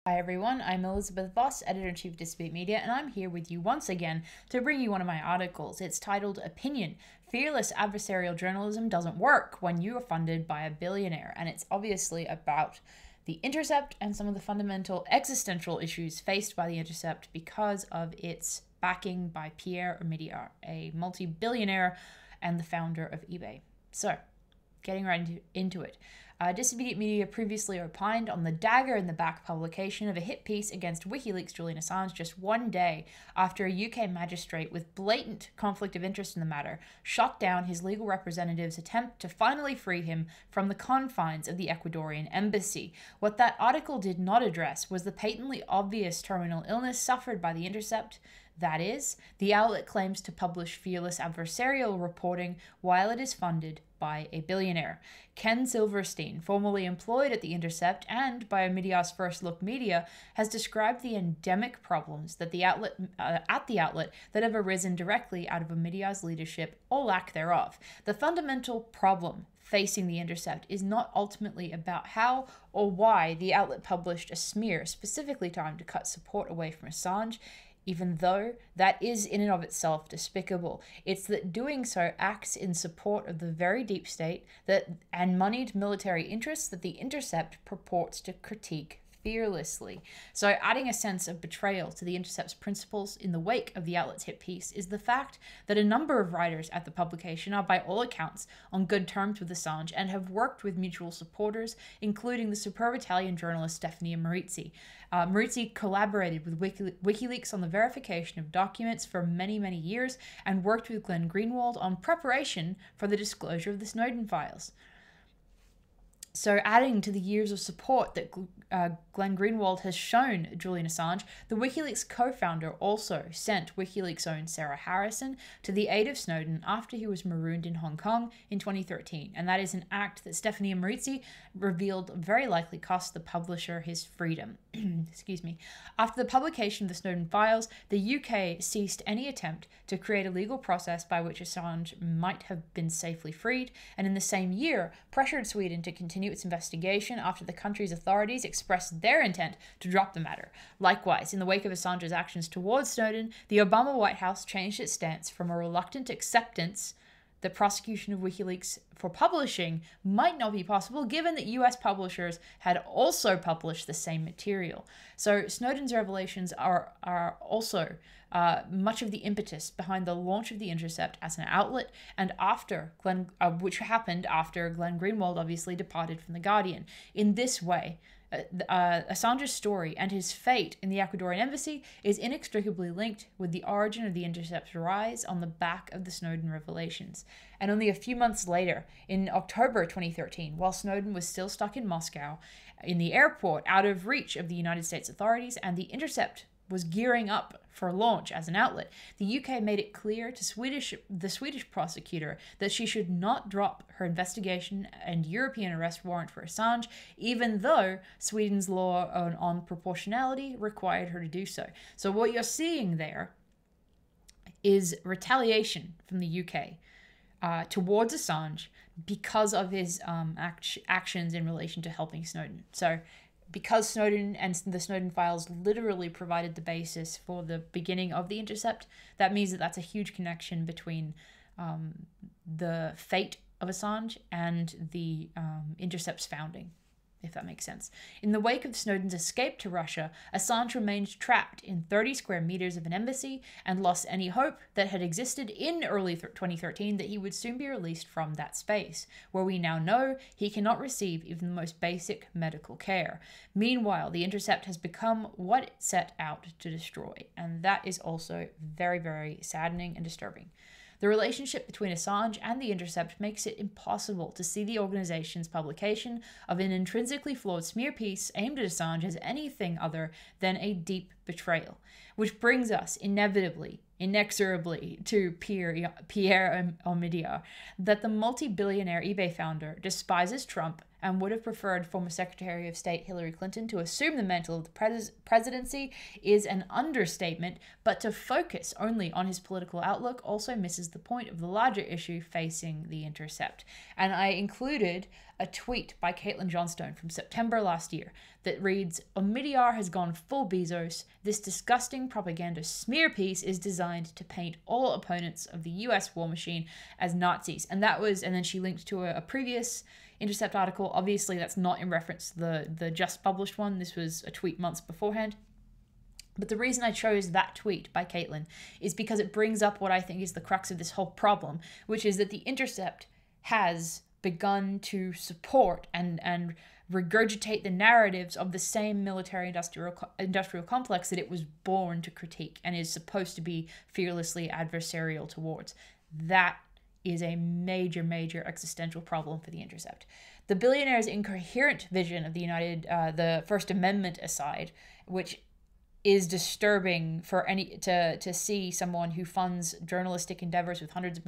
Hi everyone, I'm Elizabeth Voss, Editor-in-Chief of Disobedient Media, and I'm here with you once again to bring you one of my articles. It's titled Opinion: Fearless Adversarial Journalism Doesn't Work When You Are Funded by a Billionaire, and it's obviously about the Intercept and some of the fundamental existential issues faced by the Intercept because of its backing by Pierre Omidyar, a multi-billionaire and the founder of eBay. So, getting right into it. Disobedient Media previously opined on the dagger in the back publication of a hit piece against WikiLeaks' Julian Assange just one day after a UK magistrate with blatant conflict of interest in the matter shot down his legal representative's attempt to finally free him from the confines of the Ecuadorian embassy. What that article did not address was the patently obvious terminal illness suffered by the Intercept. That is, the outlet claims to publish fearless adversarial reporting while it is funded by a billionaire. Ken Silverstein, formerly employed at The Intercept and by Omidyar's First Look Media, has described the endemic problems that the outlet that have arisen directly out of Omidyar's leadership or lack thereof. The fundamental problem facing The Intercept is not ultimately about how or why the outlet published a smear specifically timed to cut support away from Assange, even though that is in and of itself despicable. It's that doing so acts in support of the very deep state and moneyed military interests that The Intercept purports to critique fearlessly. So adding a sense of betrayal to The Intercept's principles in the wake of the outlet's hit piece is the fact that a number of writers at the publication are by all accounts on good terms with Assange and have worked with mutual supporters, including the superb Italian journalist Stefania Marizzi. Marizzi collaborated with WikiLeaks on the verification of documents for many, many years and worked with Glenn Greenwald on preparation for the disclosure of the Snowden files. So adding to the years of support that Glenn Greenwald has shown Julian Assange, the WikiLeaks co-founder also sent WikiLeaks' own Sarah Harrison to the aid of Snowden after he was marooned in Hong Kong in 2013. And that is an act that Stefania Marizzi revealed very likely cost the publisher his freedom. Excuse me. After the publication of the Snowden files, the UK ceased any attempt to create a legal process by which Assange might have been safely freed, and in the same year pressured Sweden to continue its investigation after the country's authorities expressed their intent to drop the matter. Likewise, in the wake of Assange's actions towards Snowden, the Obama White House changed its stance from a reluctant acceptance that prosecution of WikiLeaks for publishing might not be possible, given that US publishers had also published the same material. So Snowden's revelations are also much of the impetus behind the launch of The Intercept as an outlet, and which happened after Glenn Greenwald obviously departed from The Guardian. In this way, Assange's story and his fate in the Ecuadorian embassy is inextricably linked with the origin of The Intercept's rise on the back of the Snowden revelations. And only a few months later, in October 2013, while Snowden was still stuck in Moscow, in the airport, out of reach of the United States authorities, and The Intercept was gearing up for launch as an outlet, the UK made it clear to the Swedish prosecutor that she should not drop her investigation and European arrest warrant for Assange, even though Sweden's law on proportionality required her to do so. So what you're seeing there is retaliation from the UK towards Assange because of his actions in relation to helping Snowden. So because Snowden and the Snowden files literally provided the basis for the beginning of The Intercept, that means that that's a huge connection between the fate of Assange and the Intercept's founding, if that makes sense. In the wake of Snowden's escape to Russia, Assange remained trapped in 30 square meters of an embassy and lost any hope that had existed in early 2013 that he would soon be released from that space, where we now know he cannot receive even the most basic medical care. Meanwhile, The Intercept has become what it set out to destroy, and that is also very, very saddening and disturbing. The relationship between Assange and The Intercept makes it impossible to see the organization's publication of an intrinsically flawed smear piece aimed at Assange as anything other than a deep betrayal, which brings us inexorably to Pierre Omidyar, that the multi-billionaire eBay founder despises Trump and would have preferred former Secretary of State Hillary Clinton to assume the mantle of the presidency is an understatement, but to focus only on his political outlook also misses the point of the larger issue facing The Intercept. And I included a tweet by Caitlin Johnstone from September last year that reads, Omidyar has gone full Bezos. This disgusting propaganda smear piece is designed to paint all opponents of the US war machine as Nazis. And then she linked to a previous Intercept article. Obviously, that's not in reference to the just published one. This was a tweet months beforehand. But the reason I chose that tweet by Caitlin is because it brings up what I think is the crux of this whole problem, which is that The Intercept has begun to support and regurgitate the narratives of the same military-industrial complex that it was born to critique and is supposed to be fearlessly adversarial towards. That is a major, major existential problem for The Intercept. The Billionaire's incoherent vision of the First Amendment aside, which is disturbing for to see someone who funds journalistic endeavors with hundreds of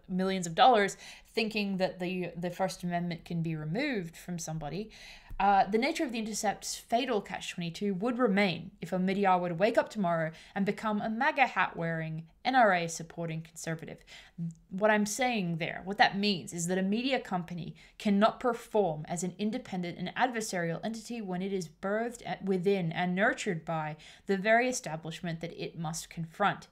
millions of dollars thinking that the First Amendment can be removed from somebody. The nature of The Intercept's fatal catch-22 would remain if Omidyar were to wake up tomorrow and become a MAGA hat-wearing, NRA-supporting conservative. What I'm saying there, what that means is that a media company cannot perform as an independent and adversarial entity when it is birthed within and nurtured by the very establishment that it must confront.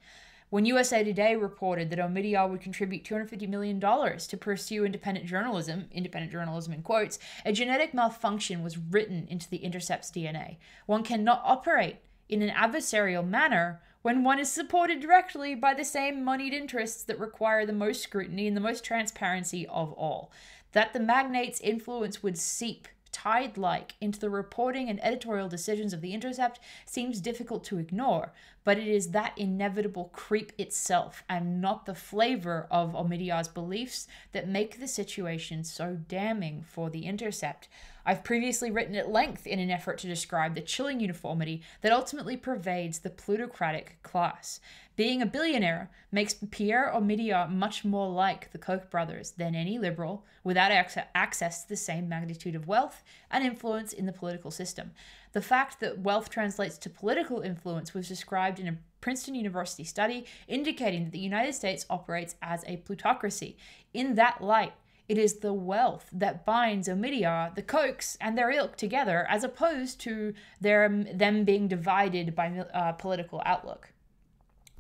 When USA Today reported that Omidyar would contribute $250 million to pursue independent journalism in quotes, a genetic malfunction was written into The Intercept's DNA. One cannot operate in an adversarial manner when one is supported directly by the same moneyed interests that require the most scrutiny and the most transparency of all. That the magnate's influence would seep tide-like into the reporting and editorial decisions of The Intercept seems difficult to ignore, but it is that inevitable creep itself and not the flavor of Omidyar's beliefs that make the situation so damning for The Intercept. I've previously written at length in an effort to describe the chilling uniformity that ultimately pervades the plutocratic class. Being a billionaire makes Pierre Omidyar much more like the Koch brothers than any liberal without access to the same magnitude of wealth and influence in the political system. The fact that wealth translates to political influence was described in a Princeton University study indicating that the United States operates as a plutocracy. In that light, it is the wealth that binds Omidyar, the Kochs, and their ilk together, as opposed to them being divided by political outlook.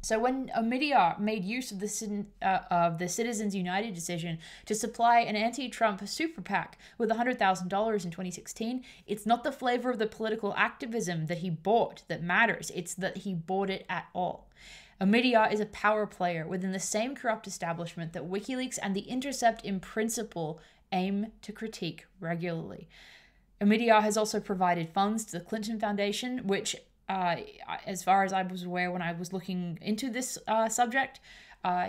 So when Omidyar made use of the Citizens United decision to supply an anti-Trump super PAC with $100,000 in 2016, it's not the flavor of the political activism that he bought that matters. It's that he bought it at all. Omidyar is a power player within the same corrupt establishment that WikiLeaks and The Intercept in principle aim to critique regularly. Omidyar has also provided funds to the Clinton Foundation, which as far as I was aware when I was looking into this subject,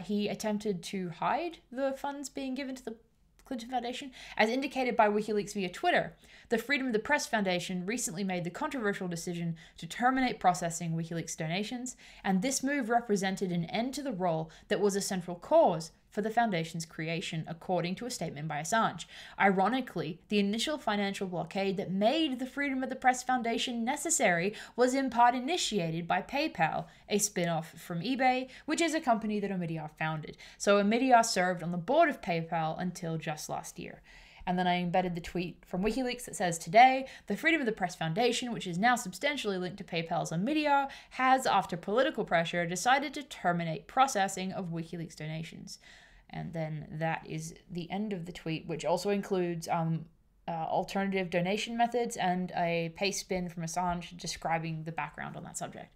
he attempted to hide the funds being given to the Clinton Foundation. As indicated by WikiLeaks via Twitter, the Freedom of the Press Foundation recently made the controversial decision to terminate processing WikiLeaks donations, and this move represented an end to the role that was a central cause for the foundation's creation, according to a statement by Assange. Ironically, the initial financial blockade that made the Freedom of the Press Foundation necessary was in part initiated by PayPal, a spin-off from eBay, which is a company that Omidyar founded. So Omidyar served on the board of PayPal until just last year. And then I embedded the tweet from WikiLeaks that says, today, the Freedom of the Press Foundation, which is now substantially linked to PayPal's Omidyar, has, after political pressure, decided to terminate processing of WikiLeaks donations. And then that is the end of the tweet, which also includes alternative donation methods and a paste spin from Assange describing the background on that subject.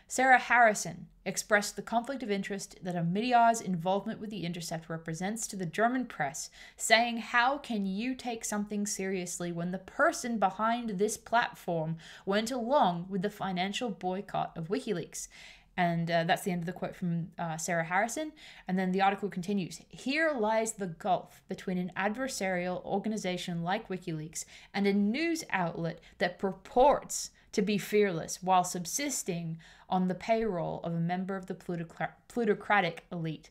Sarah Harrison expressed the conflict of interest that Omidyar's involvement with The Intercept represents to the German press, saying, how can you take something seriously when the person behind this platform went along with the financial boycott of WikiLeaks? And that's the end of the quote from Sarah Harrison. And then the article continues. Here lies the gulf between an adversarial organization like WikiLeaks and a news outlet that purports to be fearless while subsisting on the payroll of a member of the plutocratic elite.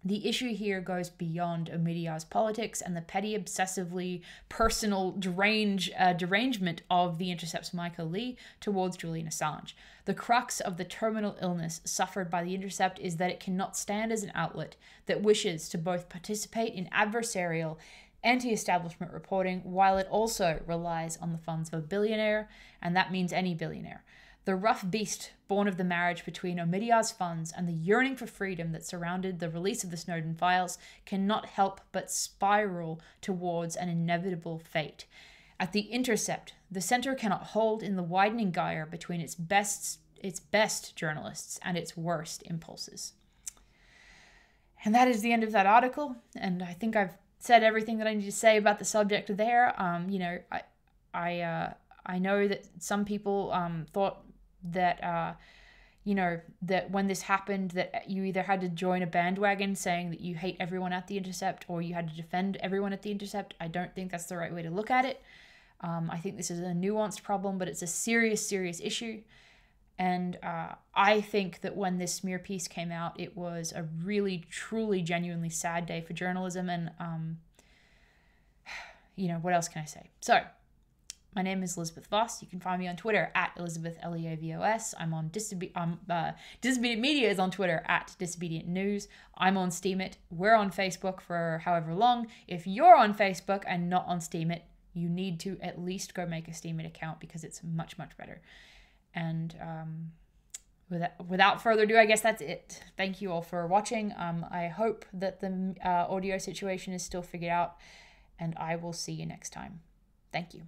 The issue here goes beyond Omidyar's politics and the petty, obsessively personal derangement of The Intercept's Michael Lee towards Julian Assange. The crux of the terminal illness suffered by The Intercept is that it cannot stand as an outlet that wishes to both participate in adversarial, anti-establishment reporting, while it also relies on the funds of a billionaire, and that means any billionaire. The rough beast born of the marriage between Omidyar's funds and the yearning for freedom that surrounded the release of the Snowden files cannot help but spiral towards an inevitable fate. At The Intercept, the center cannot hold in the widening gyre between its best journalists and its worst impulses. And that is the end of that article, and I think I've said everything that I need to say about the subject there. I know that some people thought that that when this happened, that you either had to join a bandwagon saying that you hate everyone at The Intercept or you had to defend everyone at The Intercept. I don't think that's the right way to look at it. I think this is a nuanced problem, but it's a serious issue. And I think that when this smear piece came out, it was a really, truly, genuinely sad day for journalism. And, what else can I say? So, my name is Elizabeth Voss. You can find me on Twitter at Elizabeth Leavos. I'm on Disobedient Media is on Twitter at Disobedient News. I'm on Steemit. We're on Facebook for however long. If you're on Facebook and not on Steemit, you need to at least go make a Steemit account because it's much better. And without further ado, I guess that's it. Thank you all for watching. I hope that the audio situation is still figured out, and I will see you next time. Thank you.